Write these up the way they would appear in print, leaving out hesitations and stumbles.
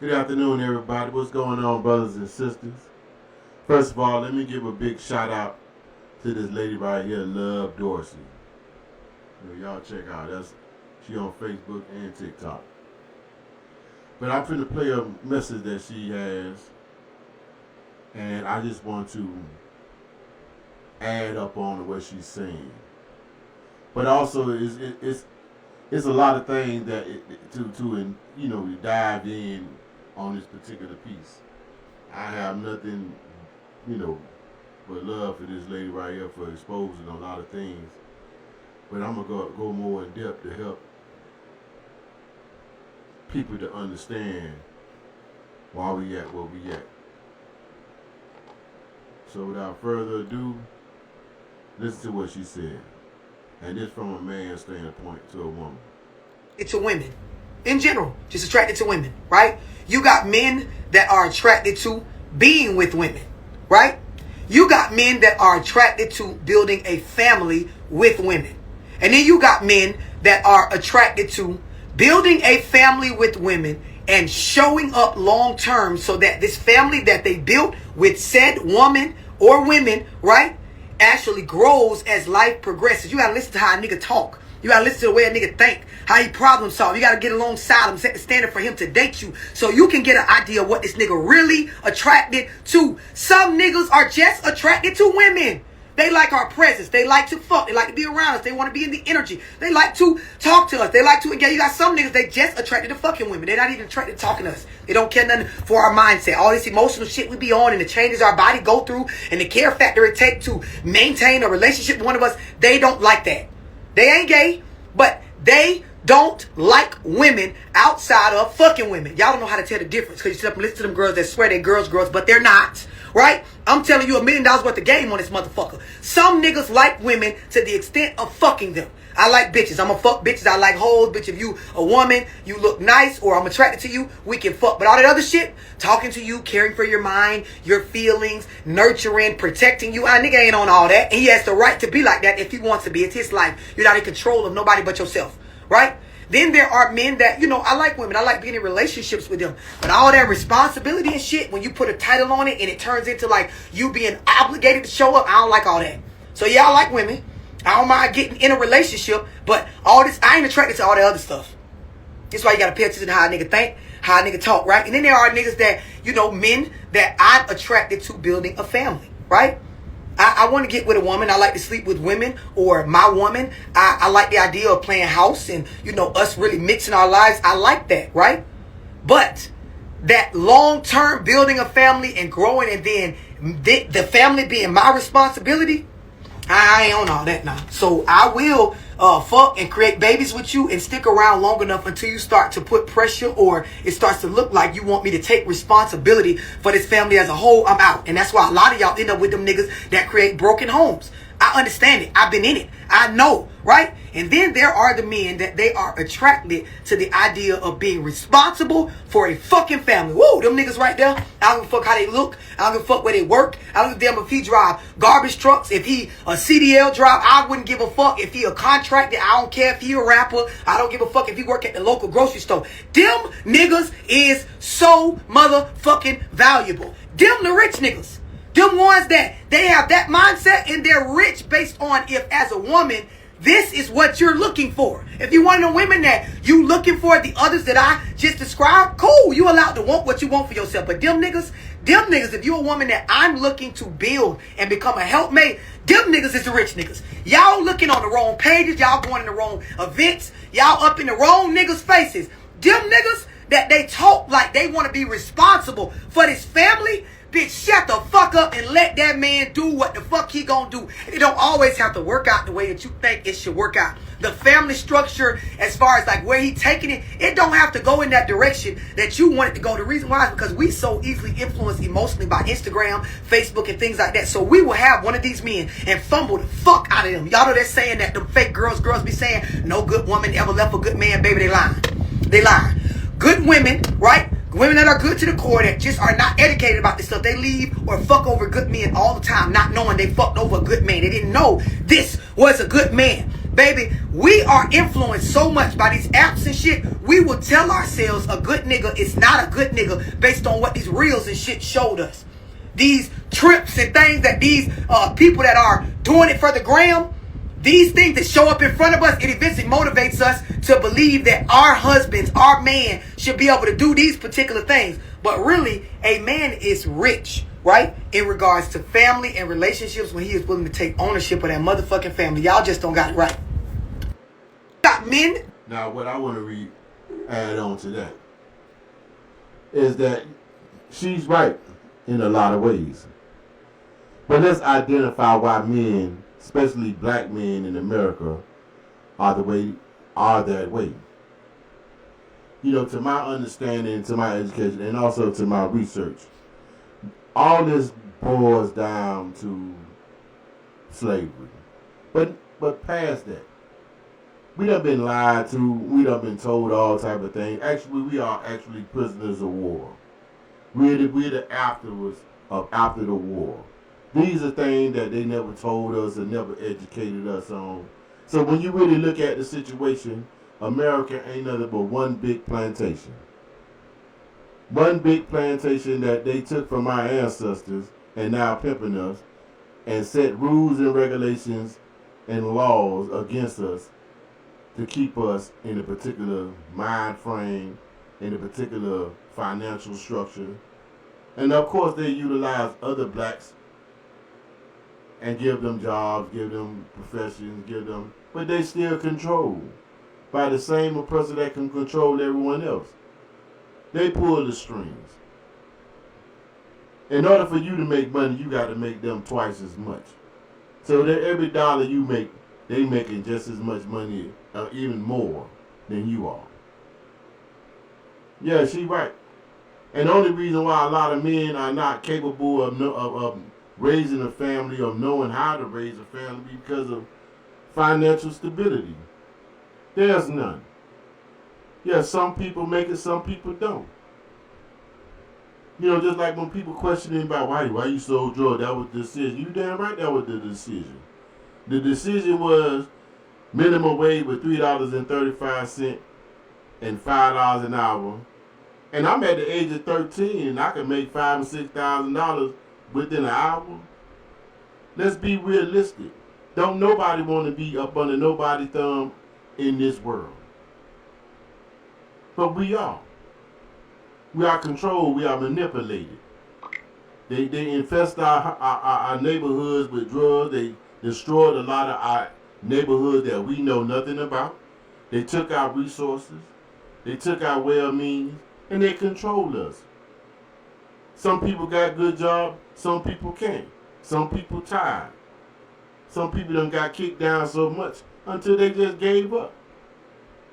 Good afternoon, everybody. What's going on, brothers and sisters? First of all, let me give a big shout out to this lady right here, Love Dorsey. Y'all check out. She on Facebook and TikTok. But I'm finna play a message that she has, and I just want to add up on what she's saying. But also, it's a lot of things that to dive in on this particular piece. I have nothing, but love for this lady right here for exposing a lot of things. But I'm gonna go more in depth to help people to understand why we at where we at. So without further ado, listen to what she said. And this from a man's standpoint to a woman. To women in general, just attracted to women, right? You got men that are attracted to being with women, right? You got men that are attracted to building a family with women. And then you got men that are attracted to building a family with women and showing up long term so that this family that they built with said woman or women, right, actually grows as life progresses. You gotta listen to how a nigga talk. You gotta listen to the way a nigga think, how he problem solve. You gotta get alongside him, set the standard for him to date you, so you can get an idea of what this nigga really attracted to. Some niggas are just attracted to women. They like our presence. They like to fuck. They like to be around us. They want to be in the energy. They like to talk to us. They like to engage. You got some niggas, they just attracted to fucking women. They're not even attracted to talking to us. They don't care nothing for our mindset. All this emotional shit we be on and the changes our body go through and the care factor it takes to maintain a relationship with one of us, they don't like that. They ain't gay, but they don't like women outside of fucking women. Y'all don't know how to tell the difference because you sit up and listen to them girls that swear they're girls, but they're not. Right? I'm telling you $1 million worth of game on this motherfucker. Some niggas like women to the extent of fucking them. I like bitches. I'm going to fuck bitches. I like hoes. Bitch, if you a woman, you look nice, or I'm attracted to you, we can fuck. But all that other shit, talking to you, caring for your mind, your feelings, nurturing, protecting you, nigga ain't on all that. And he has the right to be like that if he wants to be. It's his life. You're not in control of nobody but yourself. Right? Then there are men that, I like women. I like being in relationships with them. But all that responsibility and shit, when you put a title on it and it turns into like you being obligated to show up, I don't like all that. So yeah, I like women. I don't mind getting in a relationship. But all this, I ain't attracted to all that other stuff. That's why you got to pay attention to how a nigga think, how a nigga talk, right? And then there are niggas that, men that I'm attracted to building a family, right? I want to get with a woman. I like to sleep with women or my woman. I like the idea of playing house and, us really mixing our lives. I like that, right? But that long-term building a family and growing and then the family being my responsibility, I ain't on all that now. So I will fuck and create babies with you and stick around long enough until you start to put pressure or it starts to look like you want me to take responsibility for this family as a whole. I'm out. And that's why a lot of y'all end up with them niggas that create broken homes. I understand it. I've been in it. I know, right? And then there are the men that they are attracted to the idea of being responsible for a fucking family. Woo, them niggas right there. I don't give a fuck how they look. I don't give a fuck where they work. I don't give a damn if he drive garbage trucks. If he a CDL drive, I wouldn't give a fuck. If he a contractor, I don't care if he a rapper. I don't give a fuck if he work at the local grocery store. Them niggas is so motherfucking valuable. Them the rich niggas. Them ones that they have that mindset and they're rich based on if as a woman, this is what you're looking for. If you want the women that you looking for, the others that I just described, cool. You allowed to want what you want for yourself. But them niggas, if you're a woman that I'm looking to build and become a helpmate, them niggas is the rich niggas. Y'all looking on the wrong pages. Y'all going in the wrong events. Y'all up in the wrong niggas' faces. Them niggas that they talk like they want to be responsible for this family. Bitch, shut the fuck up and let that man do what the fuck he gonna do. It don't always have to work out the way that you think it should work out. The family structure, as far as like where he taking it, it don't have to go in that direction that you want it to go. The reason why is because we so easily influenced emotionally by Instagram, Facebook, and things like that. So we will have one of these men and fumble the fuck out of them. Y'all know they're saying that the fake girls be saying, no good woman ever left a good man. Baby, they lying. They lying. Good women, right? Women that are good to the core that just are not educated about this stuff. They leave or fuck over good men all the time, not knowing they fucked over a good man. They didn't know this was a good man. Baby, we are influenced so much by these apps and shit. We will tell ourselves a good nigga is not a good nigga based on what these reels and shit showed us. These trips and things that these people that are doing it for the gram, these things that show up in front of us, it eventually motivates us to believe that our husbands, our man, should be able to do these particular things. But really, a man is rich, right? In regards to family and relationships, when he is willing to take ownership of that motherfucking family. Y'all just don't got it right. Got men. Now, what I want to add on to that is that she's right in a lot of ways. But let's identify why men, especially black men in America, are that way. You know, to my understanding, to my education, and also to my research, all this boils down to slavery. But past that, we done been lied to, we done been told all type of things. Actually, we are actually prisoners of war. We're the afterwards of after the war. These are things that they never told us and never educated us on. So when you really look at the situation, America ain't nothing but one big plantation. One big plantation that they took from our ancestors and now pimping us and set rules and regulations and laws against us to keep us in a particular mind frame, in a particular financial structure. And of course they utilize other blacks and give them jobs, give them professions, but they still controlled by the same oppressor that can control everyone else. They pull the strings. In order for you to make money, you got to make them twice as much. So that every dollar you make, they making just as much money, or even more than you are. Yeah, she right. And the only reason why a lot of men are not capable of raising a family or knowing how to raise a family because of financial stability. There's none. Yeah, some people make it, some people don't. You know, just like when people questioning about why you sold drugs, that was the decision. You damn right that was the decision. The decision was minimum wage with $3.35 and $5 an hour. And I'm at the age of 13 and I can make $5,000 and $6,000 within an hour. Let's be realistic. Don't nobody want to be up under nobody's thumb in this world. But we are. We are controlled. We are manipulated. They infest our neighborhoods with drugs. They destroyed a lot of our neighborhoods that we know nothing about. They took our resources. They took our well-means. And they control us. Some people got good jobs. Some people can't. Some people tired. Some people done got kicked down so much until they just gave up.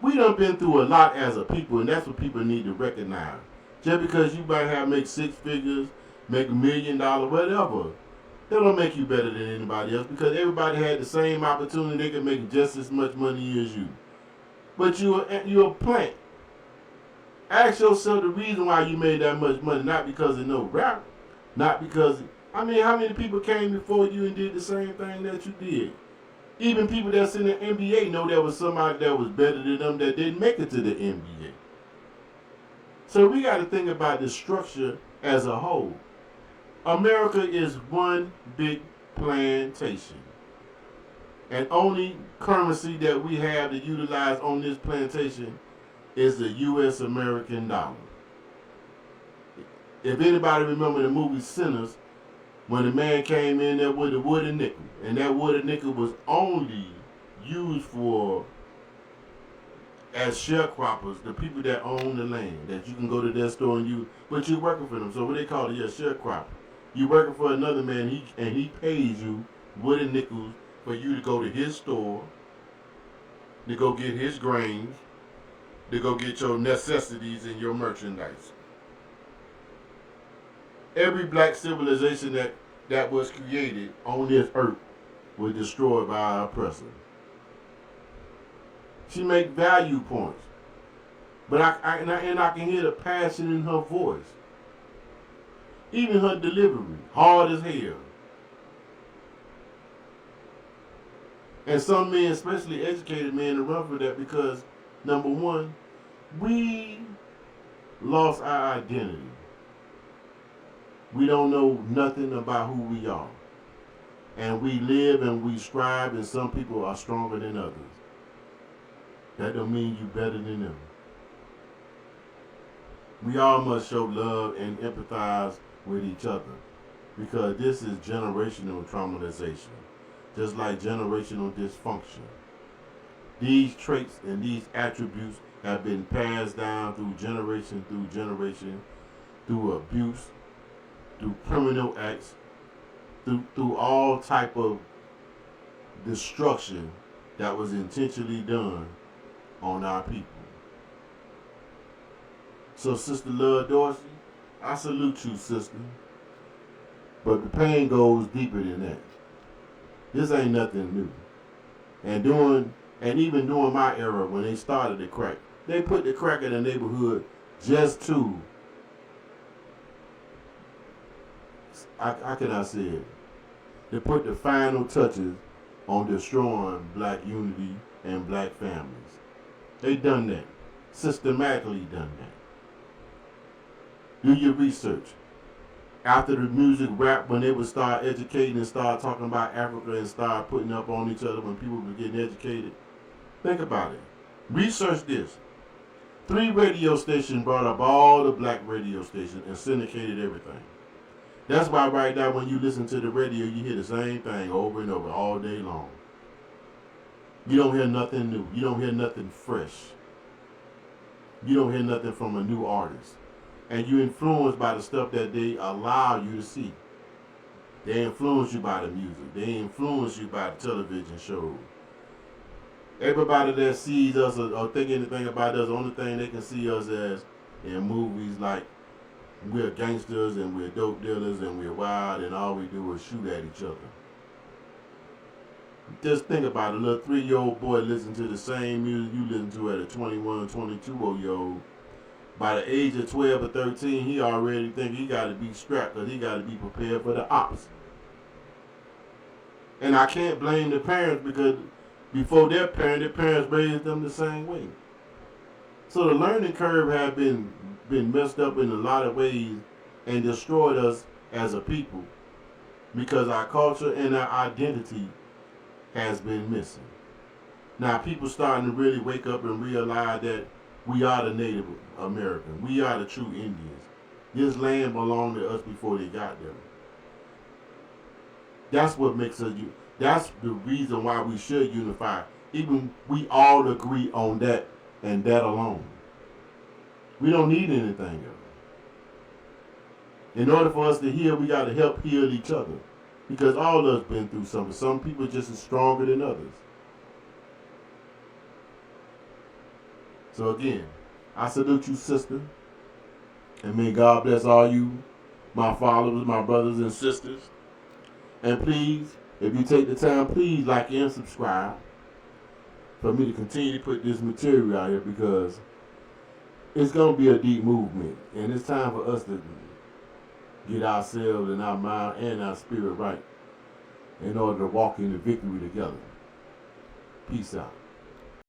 We done been through a lot as a people, and that's what people need to recognize. Just because you might have make six figures, make $1 million, whatever, that don't make you better than anybody else because everybody had the same opportunity. They can make just as much money as you. But you're a plant. Ask yourself the reason why you made that much money, not because of no rap, not because, how many people came before you and did the same thing that you did? Even people that's in the NBA know there was somebody that was better than them that didn't make it to the NBA. So we got to think about the structure as a whole. America is one big plantation. And only currency that we have to utilize on this plantation is the U.S. American dollar. If anybody remember the movie Sinners, when the man came in there with a wooden nickel, and that wooden nickel was only used for as sharecroppers, the people that own the land, that you can go to their store and use, but you're working for them. So what they call it, sharecropper. You're working for another man, he pays you wooden nickels for you to go to his store, to go get his grains, to go get your necessities and your merchandise. Every black civilization that was created on this earth was destroyed by our oppressor. She make value points, but I can hear the passion in her voice, even her delivery, hard as hell. And some men, especially educated men, run for that because, number one, we lost our identity. We don't know nothing about who we are. And we live and we strive, and some people are stronger than others. That don't mean you better than them. We all must show love and empathize with each other because this is generational traumatization, just like generational dysfunction. These traits and these attributes have been passed down through generation, through abuse, through criminal acts, through all type of destruction that was intentionally done on our people. So, Sister Love Dorsey, I salute you, sister. But the pain goes deeper than that. This ain't nothing new. And even during my era, when they started the crack, they put the crack in the neighborhood just to, how can I say it? They put the final touches on destroying black unity and black families. They done that. Systematically done that. Do your research. After the music rap, when they would start educating and start talking about Africa and start putting up on each other when people were getting educated, think about it. Research this. 3 radio stations brought up all the black radio stations and syndicated everything. That's why right now when you listen to the radio, you hear the same thing over and over all day long. You don't hear nothing new. You don't hear nothing fresh. You don't hear nothing from a new artist. And you're influenced by the stuff that they allow you to see. They influence you by the music. They influence you by the television shows. Everybody that sees us or think anything about us, the only thing they can see us as in movies like we're gangsters and we're dope dealers and we're wild and all we do is shoot at each other. Just think about it. A little 3-year-old boy listen to the same music you listen to at a 21, 22-year-old. By the age of 12 or 13, he already think he got to be strapped because he got to be prepared for the ops. And I can't blame the parents because before their parents raised them the same way. So the learning curve had been messed up in a lot of ways and destroyed us as a people because our culture and our identity has been missing. Now people starting to really wake up and realize that we are the Native Americans. We are the true Indians. This land belonged to us before they got there. That's what makes us. That's the reason why we should unify. Even we all agree on that and that alone. We don't need anything else. In order for us to heal, we got to help heal each other. Because all of us been through something. Some people just as stronger than others. So again, I salute you, sister. And may God bless all you, my followers, my brothers and sisters. And please, if you take the time, please like and subscribe for me to continue to put this material out here because it's going to be a deep movement. And it's time for us to get ourselves and our mind and our spirit right in order to walk in the victory together. Peace out.